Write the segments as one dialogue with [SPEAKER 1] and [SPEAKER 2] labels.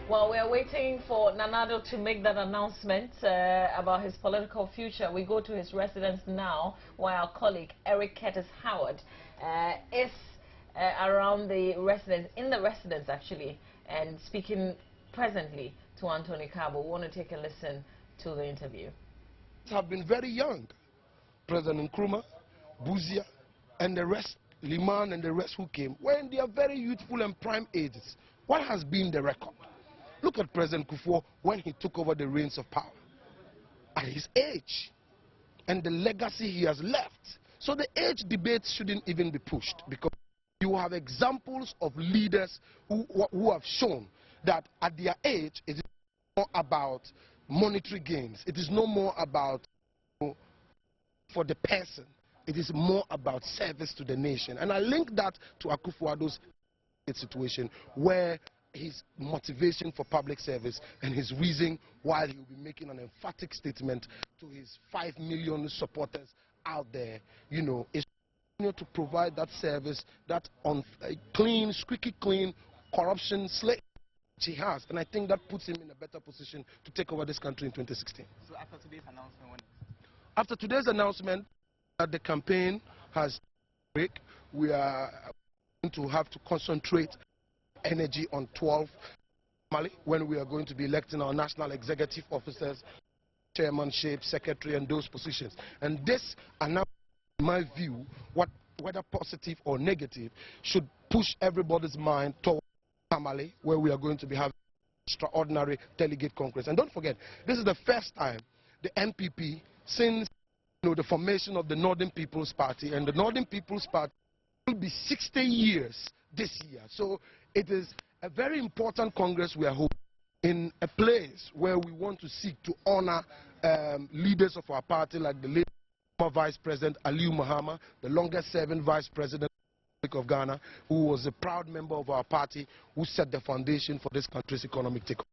[SPEAKER 1] While we are waiting for Nanado to make that announcement about his political future, we go to his residence now, where our colleague Eric Curtis Howard is around the residence, in the residence actually, and speaking presently to Anthony Cabo. We want to take a listen to the interview.
[SPEAKER 2] Have been very young. President Nkrumah, Buzia, and the rest, Liman and the rest who came, when they are very youthful and prime ages. What has been the record? Look at President Kufuor when he took over the reins of power. At his age, and the legacy he has left. So the age debate shouldn't even be pushed, because you have examples of leaders who have shown that at their age, it is more about monetary gains. It is no more about for the person. It is more about service to the nation. And I link that to Akufo-Addo's situation, where his motivation for public service and his reason why he will be making an emphatic statement to his 5 million supporters out there, you know, is to provide that service, that clean, squeaky clean, corruption slate he has. And I think that puts him in a better position to take over this country in 2016.
[SPEAKER 3] So after today's announcement,
[SPEAKER 2] after today's announcement that the campaign has break, we are going to have to concentrate energy on 12 when we are going to be electing our national executive officers, chairmanship, secretary, and those positions. And this announcement, in my view, whether positive or negative, should push everybody's mind toward Tamale, where we are going to be having extraordinary delegate congress. And don't forget, this is the first time the NPP, since the formation of the Northern People's Party, and the Northern People's Party will be 60 years this year. So it is a very important congress we are holding in a place where we want to seek to honor leaders of our party, like the late Vice President Aliu Mahama, the longest serving Vice President of Ghana, who was a proud member of our party, who set the foundation for this country's economic takeover.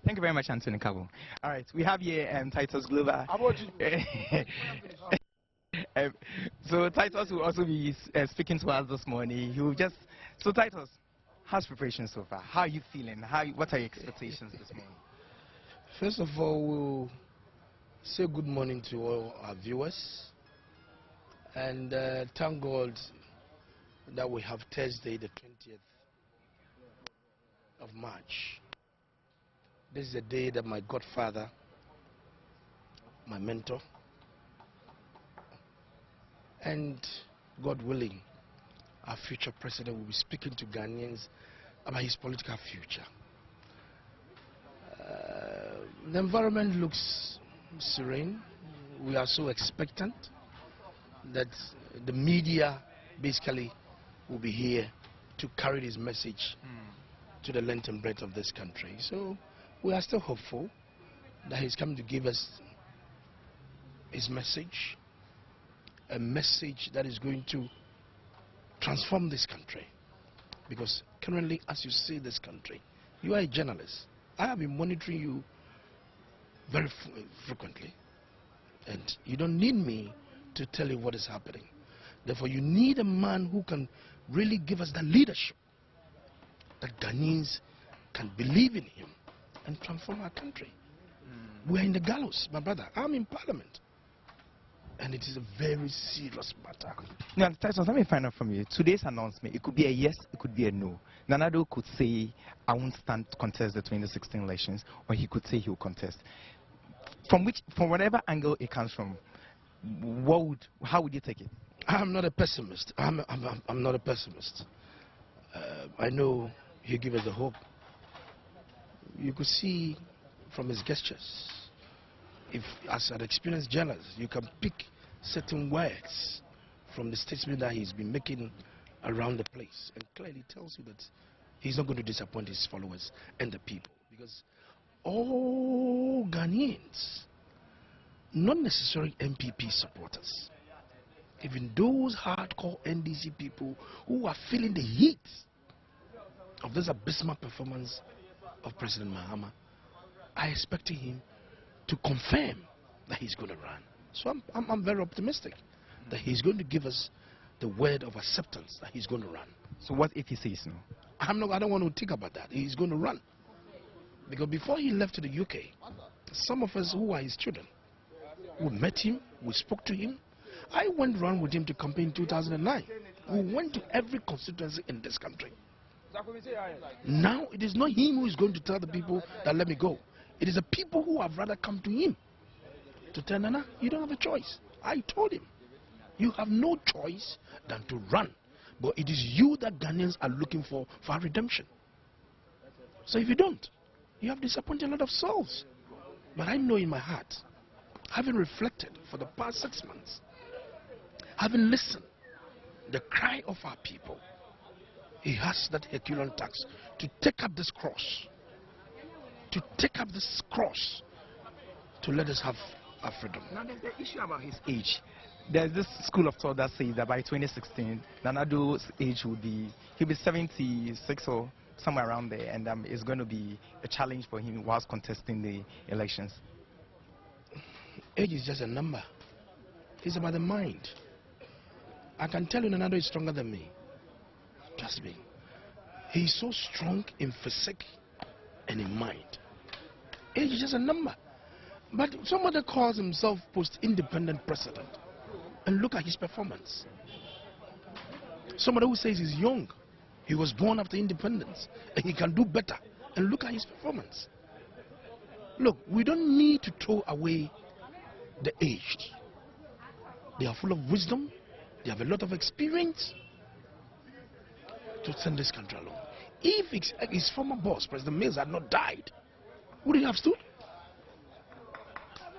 [SPEAKER 3] Thank you very much, Anthony Cabo. All right, we have here Titus Glover.
[SPEAKER 2] How about you?
[SPEAKER 3] So Titus will also be speaking to us this morning. He will just... So Titus, how's preparation so far? How are you feeling? What are your expectations this morning?
[SPEAKER 4] First of all, we'll say good morning to all our viewers, and thank God that we have Thursday, the 20th of March. This is the day that my godfather, my mentor, and God willing, our future president will be speaking to Ghanaians about his political future. The environment looks serene. We are so expectant that the media basically will be here to carry this message to the length and breadth of this country. So we are still hopeful that he's coming to give us his message, a message that is going to transform this country. Because currently, as you see this country, you are a journalist. I have been monitoring you very frequently, and you don't need me to tell you what is happening. Therefore, you need a man who can really give us the leadership that Ghanaians can believe in him and transform our country. We are in the gallows, my brother. I'm in Parliament, and it is a very serious matter.
[SPEAKER 3] Now, Titus, let me find out from you. Today's announcement, it could be a yes, it could be a no. Nanado could say, I won't stand to contest the 2016 elections, or he could say he will contest. From whatever angle it comes from, how would you take it?
[SPEAKER 4] I'm not a pessimist. I'm not a pessimist. I know he'll give us the hope. You could see from his gestures, if as an experienced journalist, you can pick certain words from the statement that he's been making around the place, and clearly tells you that he's not going to disappoint his followers and the people, because all Ghanaians, not necessarily MPP supporters, even those hardcore NDC people who are feeling the heat of this abysmal performance of President Mahama, are expecting him to confirm that he's going to run. So I'm very optimistic that he's going to give us the word of acceptance that he's going to run.
[SPEAKER 3] So what if he says no?
[SPEAKER 4] I don't want to think about that. He's going to run. Because before he left to the UK, some of us who are his children, we met him, we spoke to him. I went around with him to campaign in 2009. We went to every constituency in this country. Now it is not him who is going to tell the people that let me go. It is the people who have rather come to him to tell Nana, you don't have a choice. I told him, you have no choice than to run. But it is you that Ghanaians are looking for redemption. So if you don't, you have disappointed a lot of souls. But I know in my heart, having reflected for the past 6 months, having listened the cry of our people, he has that Herculean task to take up this cross, to let us have our freedom.
[SPEAKER 3] Now there's the issue about his age. There's this school of thought that says that by 2016, Nanado's age will be, he'll be 76 or somewhere around there, and it's going to be a challenge for him whilst contesting the elections.
[SPEAKER 4] Age is just a number. It's about the mind. I can tell you Nanado is stronger than me. Trust me. He's so strong in physique and in mind. Age is just a number. But somebody calls himself post-independent president. And look at his performance. Somebody who says he's young. He was born after independence. And he can do better. And look at his performance. Look, we don't need to throw away the aged. They are full of wisdom. They have a lot of experience to send this country along. If his former boss, President Mills, had not died, would he have stood?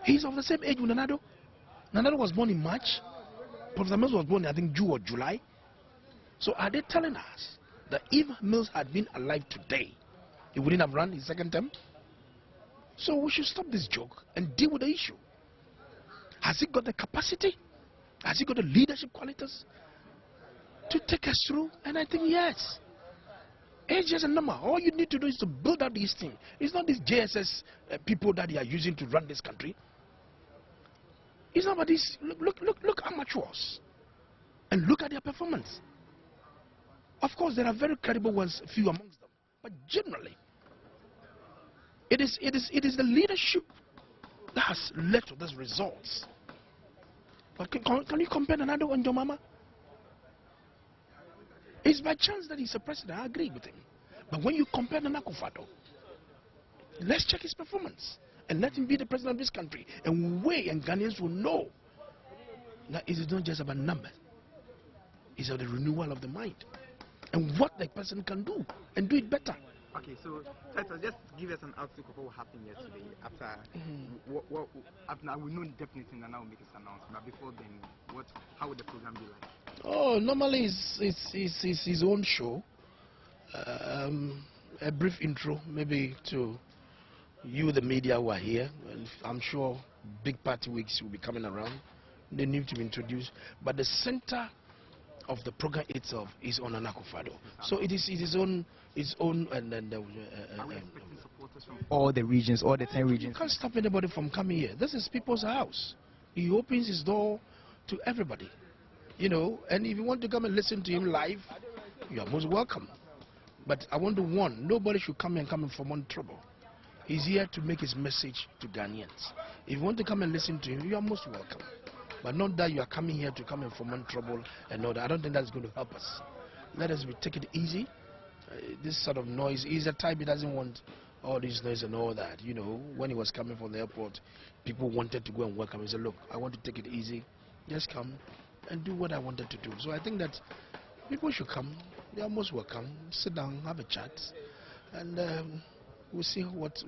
[SPEAKER 4] He's of the same age with Nanado. Nanado was born in March. President Mills was born, I think, June or July. So are they telling us that if Mills had been alive today, he wouldn't have run his second term? So we should stop this joke and deal with the issue. Has he got the capacity? Has he got the leadership qualities to take us through? And I think yes. Age is a number. All you need to do is to build up this team. It's not these JSS people that they are using to run this country. It's not about this. Look amateurs. And look at their performance. Of course, there are very credible ones, few amongst them. But generally, it is the leadership that has led to these results. But can you compare Nanado and Jomama? It's by chance that he's a president. I agree with him. But when you compare Nana Akufo-Addo, let's check his performance and let him be the president of this country. And we and Ghanaians will know that it is not just about numbers. It's about the renewal of the mind and what the person can do and do it better.
[SPEAKER 3] Okay, so Titus, just give us an outlook of what happened yesterday. After, after we know definitely Nana will make his announcement. But before then, how would the program be like?
[SPEAKER 4] Oh, normally it's his own show. A brief intro, maybe to you, the media who are here. And I'm sure big party weeks will be coming around. They need to be introduced. But the center of the program itself is on Nana Akufo-Addo. So it is his own and
[SPEAKER 3] are we expecting supporters from all the regions, all the 10 regions?
[SPEAKER 4] You can't stop anybody from coming here. This is people's house. He opens his door to everybody. You know, and if you want to come and listen to him live, you are most welcome. But I want to warn, nobody should come and foment trouble. He's here to make his message to Ghanaians. If you want to come and listen to him, you are most welcome. But not that you are coming here to come and foment trouble and all that. I don't think that's going to help us. Let us take it easy. This sort of noise, he's a type he doesn't want all this noise and all that. You know, when he was coming from the airport, people wanted to go and welcome him. He said, look, I want to take it easy. Just come and do what I wanted to do. So I think that people should come. They are most welcome. Sit down, have a chat, and we'll see what.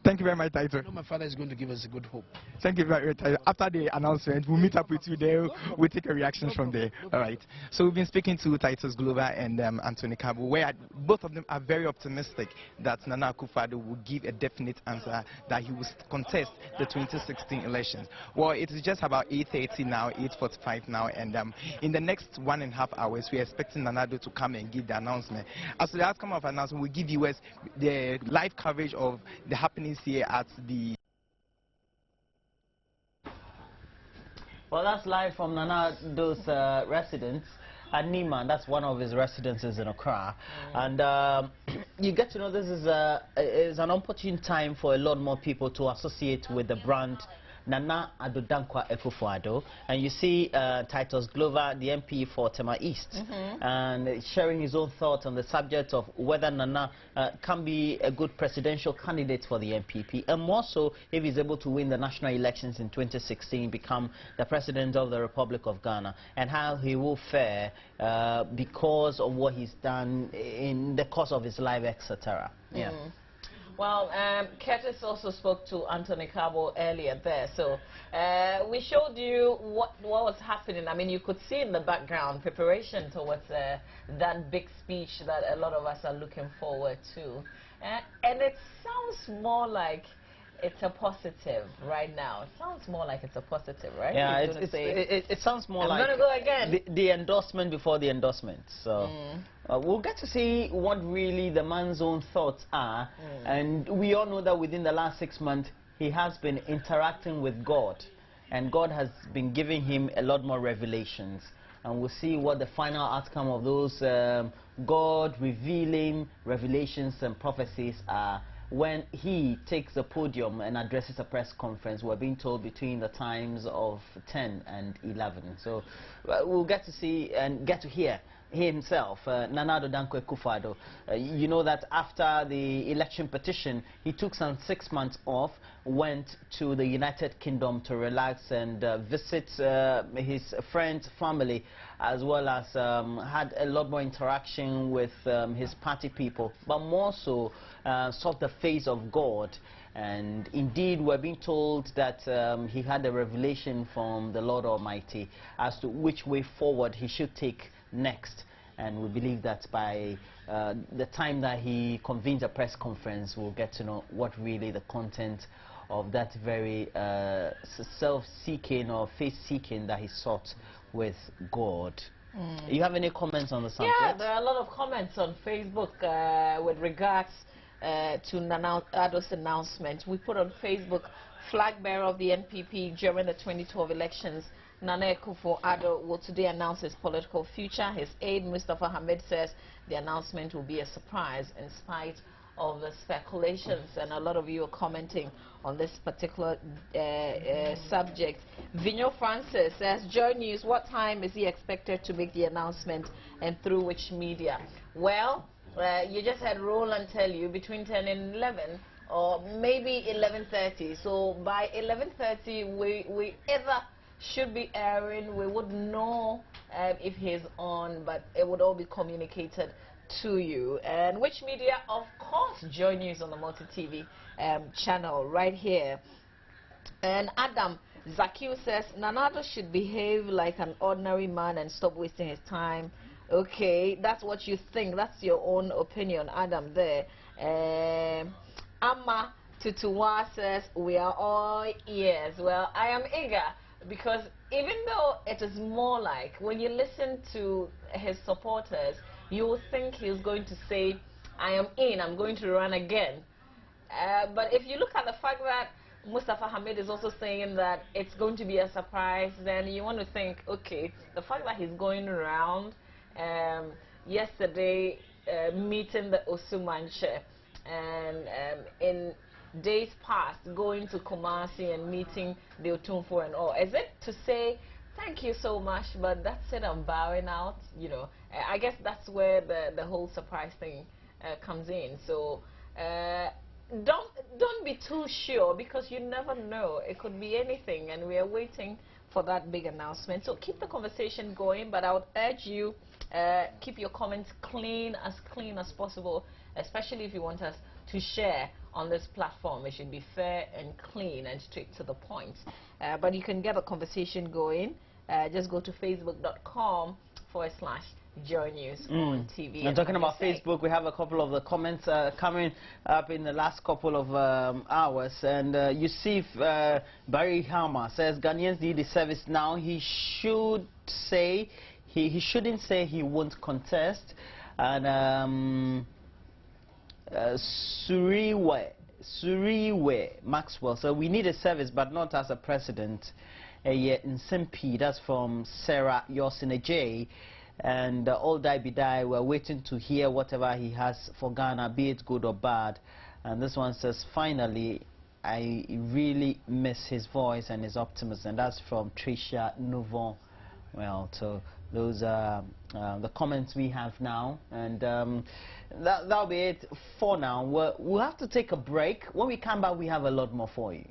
[SPEAKER 3] Thank you very much, Titus.
[SPEAKER 4] I know my father is going to give us a good hope.
[SPEAKER 3] Thank you very much, Titus. After the announcement, we'll meet up with you there. We'll take a reaction from there. All right. So we've been speaking to Titus Glover and Anthony Kabu, where both of them are very optimistic that Nana Akufo-Addo will give a definite answer that he will contest the 2016 elections. Well, it is just about 8:30 now, 8:45 now, and in the next 1.5 hours, we are expecting Nanado to come and give the announcement. As to the outcome of the announcement, we'll give viewers the live coverage of the happenings here at the.
[SPEAKER 1] Well, that's live from Nanado's residence.
[SPEAKER 5] at Nima. That's one of his residences in Acquah. And you get to know this is an opportune time for a lot more people to associate with the brand Nana Addo Dankwa Akufo-Addo. And you see Titus Glover, the MP for Tema East, and sharing his own thoughts on the subject of whether Nana can be a good presidential candidate for the MPP, and more so if he's able to win the national elections in 2016, become the president of the Republic of Ghana, and how he will fare because of what he's done in the course of his life, etc. Yeah.
[SPEAKER 1] Well, Curtis also spoke to Anthony Cabo earlier there, so we showed you what was happening. I mean, you could see in the background preparation towards that big speech that a lot of us are looking forward to. And it sounds more like it's a positive right now. It sounds more like it's a positive, right?
[SPEAKER 5] Yeah, it sounds more like
[SPEAKER 1] I'm going to go again.
[SPEAKER 5] The endorsement before the endorsement. So we'll get to see what really the man's own thoughts are. And we all know that within the last 6 months, he has been interacting with God. And God has been giving him a lot more revelations. And we'll see what the final outcome of those God revealing revelations and prophecies are when he takes the podium and addresses a press conference. We're being told between the times of 10 and 11. So we'll get to see and get to hear himself, Nana Addo Dankwa Akufo-Addo. You know that after the election petition, he took some 6 months off, went to the United Kingdom to relax and visit his friends, family, as well as had a lot more interaction with his party people, but more so sought the face of God. And indeed, we're being told that he had a revelation from the Lord Almighty as to which way forward he should take next. And we believe that by the time that he convenes a press conference, we'll get to know what really the content of that very self-seeking or faith-seeking that he sought with God. You have any comments on the subject?
[SPEAKER 1] Yeah, there are a lot of comments on Facebook with regards to Nana Addo's announcement. We put on Facebook, flag bearer of the NPP during the 2012 elections, Nana Akufo-Addo will today announce his political future. His aide, Mustafa Hamid, says the announcement will be a surprise in spite of the speculations, and a lot of you are commenting on this particular subject. Vigno Francis says, Joynews, what time is he expected to make the announcement and through which media? Well, you just had Roland tell you between 10 and 11, or maybe 11:30. So by 11:30, we either should be airing, we would know if he's on, but it would all be communicated to you. And which media? Of course, Joynews on the Multi TV channel right here. And Adam Zakil says Nana Addo should behave like an ordinary man and stop wasting his time. Okay, that's what you think. That's your own opinion, Adam. There. Amma Tutuwa says we are all ears. Well, I am eager, because even though it is more like when you listen to his supporters, you will think he's going to say, I am in, I'm going to run again. But if you look at the fact that Mustafa Hamid is also saying that it's going to be a surprise, then you want to think, okay, the fact that he's going around yesterday meeting the Osumanche, and in days past going to Kumasi and meeting the Otumfo and all, is it to say thank you so much, but that's it, I'm bowing out? You know, I guess that's where the whole surprise thing comes in. So don't be too sure, because you never know, it could be anything, and we are waiting for that big announcement. So keep the conversation going, but I would urge you keep your comments clean as possible, especially if you want us to share on this platform. It should be fair and clean and straight to the point. But you can get a conversation going. Just go to facebook.com/Joynews on TV.
[SPEAKER 5] And talking about Facebook, we have a couple of the comments coming up in the last couple of hours. And Yusuf Barry Hama says Ghanaians need the service now. He should say he shouldn't say he won't contest. And Suriwe Maxwell, so we need a service, but not as a president. Yet in Simpi, that's from Sarah Yosine J. And all die be die, we're waiting to hear whatever he has for Ghana, be it good or bad. And this one says, finally, I really miss his voice and his optimism. And that's from Tricia Nouvon. Well, so those are the comments we have now. And that'll be it for now. We'll have to take a break. When we come back, we have a lot more for you.